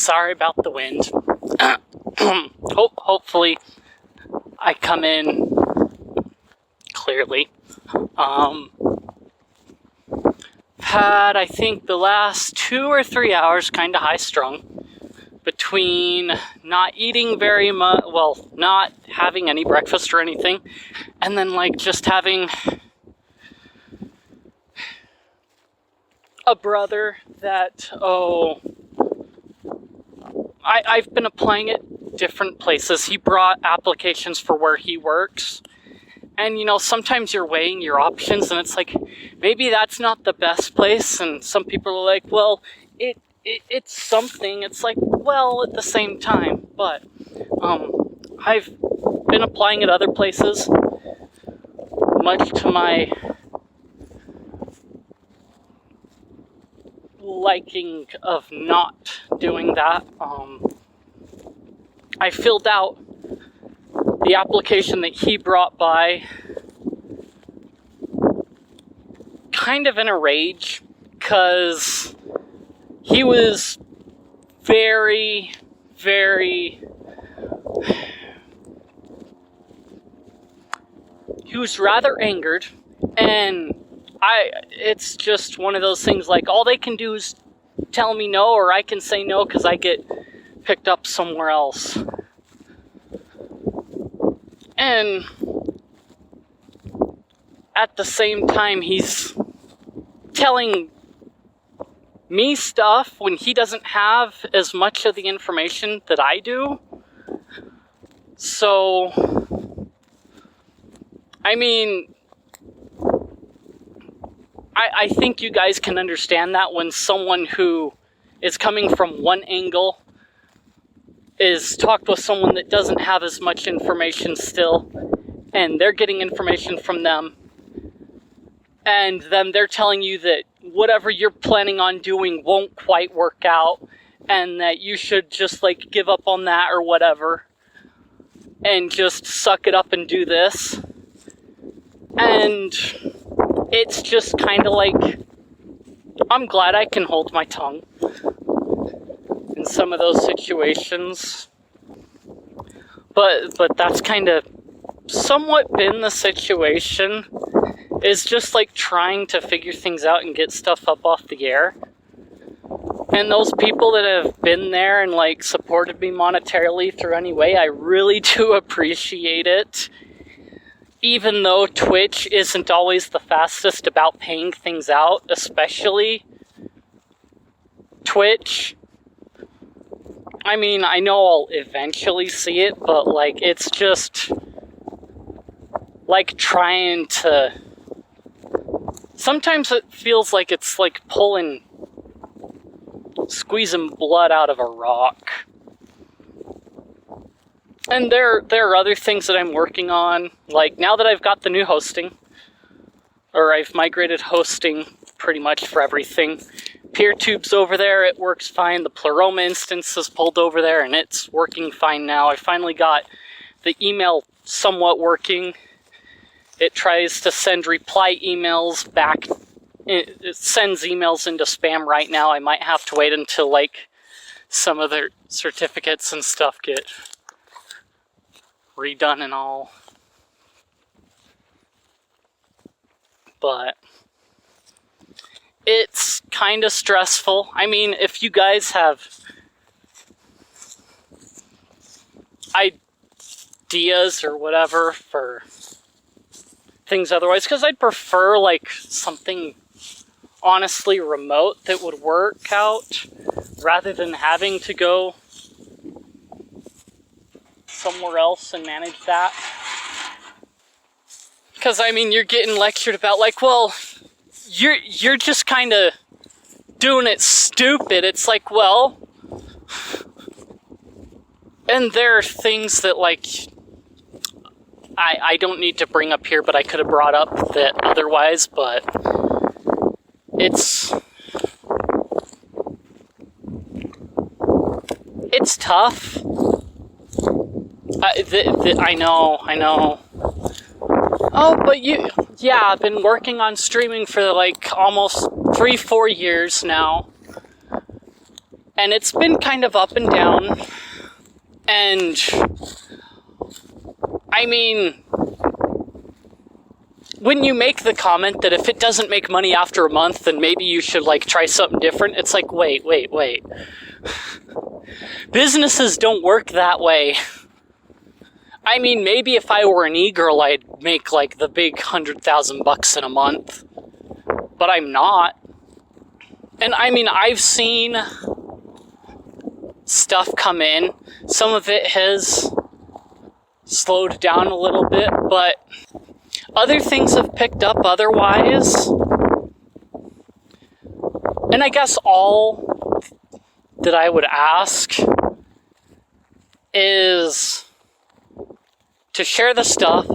sorry about the wind. Hopefully I come in clearly. Had, I think, the last 2 or 3 hours kind of high-strung between not eating very much, well, not having any breakfast or anything, and then, like, just having a brother that, I've been applying at different places. He brought applications for where he works. And, sometimes you're weighing your options and it's like, maybe that's not the best place. And some people are like, well, it's something. It's like, well, at the same time. But I've been applying at other places, much to my liking of not doing that. I filled out the application that he brought by kind of in a rage, because he was very, very, he was rather angered, and it's just one of those things, like, all they can do is tell me no, or I can say no because I get picked up somewhere else. And at the same time, he's telling me stuff when he doesn't have as much of the information that I do. So, I mean, I think you guys can understand that when someone who is coming from one angle is talked with someone that doesn't have as much information still, and they're getting information from them, and then they're telling you that whatever you're planning on doing won't quite work out, and that you should just, like, give up on that or whatever, and just suck it up and do this. And it's just kind of like, I'm glad I can hold my tongue in some of those situations. But that's kind of somewhat been the situation, is just like trying to figure things out and get stuff up off the air. And those people that have been there and, like, supported me monetarily through any way, I really do appreciate it. Even though Twitch isn't always the fastest about paying things out, especially Twitch. I mean, I know I'll eventually see it, but, like, it's just like trying to... Sometimes it feels like it's like squeezing blood out of a rock. And there are other things that I'm working on. Like, now that I've got the new hosting, or I've migrated hosting pretty much for everything. PeerTube's over there, it works fine. The Pleroma instance is pulled over there, and it's working fine now. I finally got the email somewhat working. It tries to send reply emails back. It sends emails into spam right now. I might have to wait until, like, some of their certificates and stuff get redone and all. But it's kind of stressful. I mean, if you guys have ideas or whatever for things otherwise, because I'd prefer, like, something honestly remote that would work out rather than having to go somewhere else and manage that. Because, I mean, you're getting lectured about, like, well, you're just kind of doing it stupid. It's like, well, and there are things that, like, I don't need to bring up here, but I could have brought up that otherwise, but it's tough. I know. Oh, but yeah, I've been working on streaming for, like, almost 3-4 years now. And it's been kind of up and down. And I mean, when you make the comment that if it doesn't make money after a month, then maybe you should like try something different, it's like, wait. Businesses don't work that way. I mean, maybe if I were an e-girl, I'd make like the big $100,000 in a month, but I'm not. And I mean, I've seen stuff come in. Some of it has slowed down a little bit, but other things have picked up otherwise. And I guess all that I would ask is to share the stuff.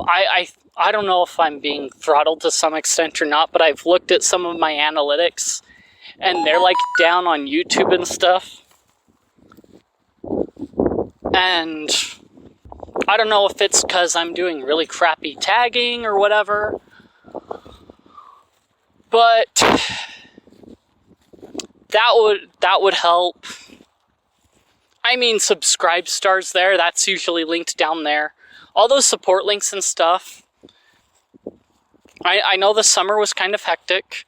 I don't know if I'm being throttled to some extent or not, but I've looked at some of my analytics and they're like down on YouTube and stuff. And I don't know if it's because I'm doing really crappy tagging or whatever, but that would help. I mean, subscribe stars there, that's usually linked down there. All those support links and stuff. I know the summer was kind of hectic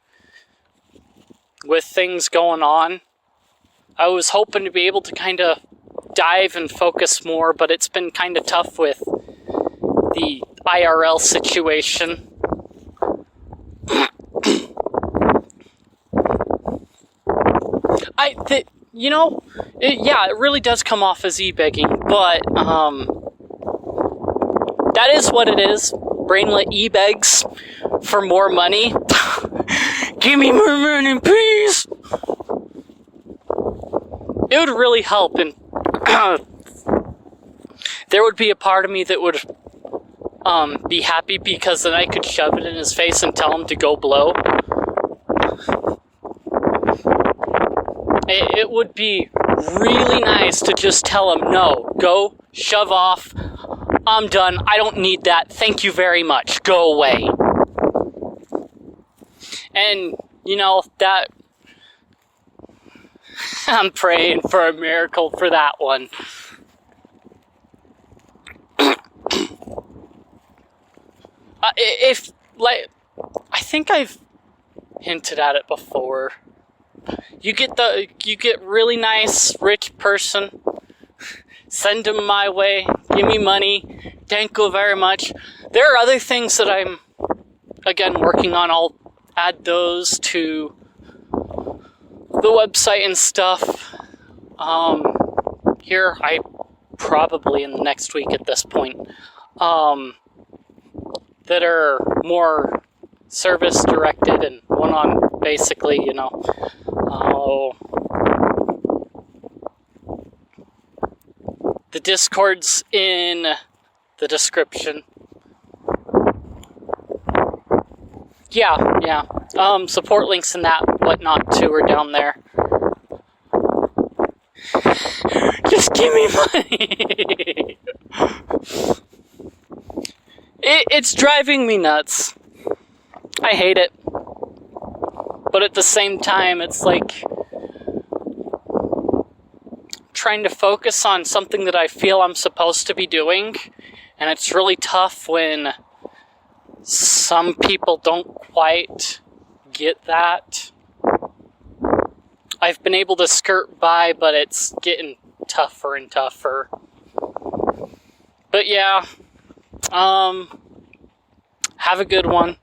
with things going on. I was hoping to be able to kind of dive and focus more, but it's been kind of tough with the IRL situation. It really does come off as e-begging, but that is what it is. Brainlet e-begs for more money. Give me more money, please! It would really help, and there would be a part of me that would be happy because then I could shove it in his face and tell him to go blow. It would be really nice to just tell him, no, go, shove off, I'm done, I don't need that, thank you very much, go away. And, that... I'm praying for a miracle for that one. I think I've hinted at it before. You get really nice, rich person, send them my way, give me money, thank you very much. There are other things that I'm, again, working on. I'll add those to the website and stuff. Here, I probably in the next week at this point, that are more service directed and one on basically, the Discord's in the description. Yeah. Support links and that whatnot too are down there. Just give me money! It's driving me nuts. I hate it. But at the same time, it's like trying to focus on something that I feel I'm supposed to be doing, and it's really tough when some people don't quite get that. I've been able to skirt by, but it's getting tougher and tougher. But yeah, have a good one.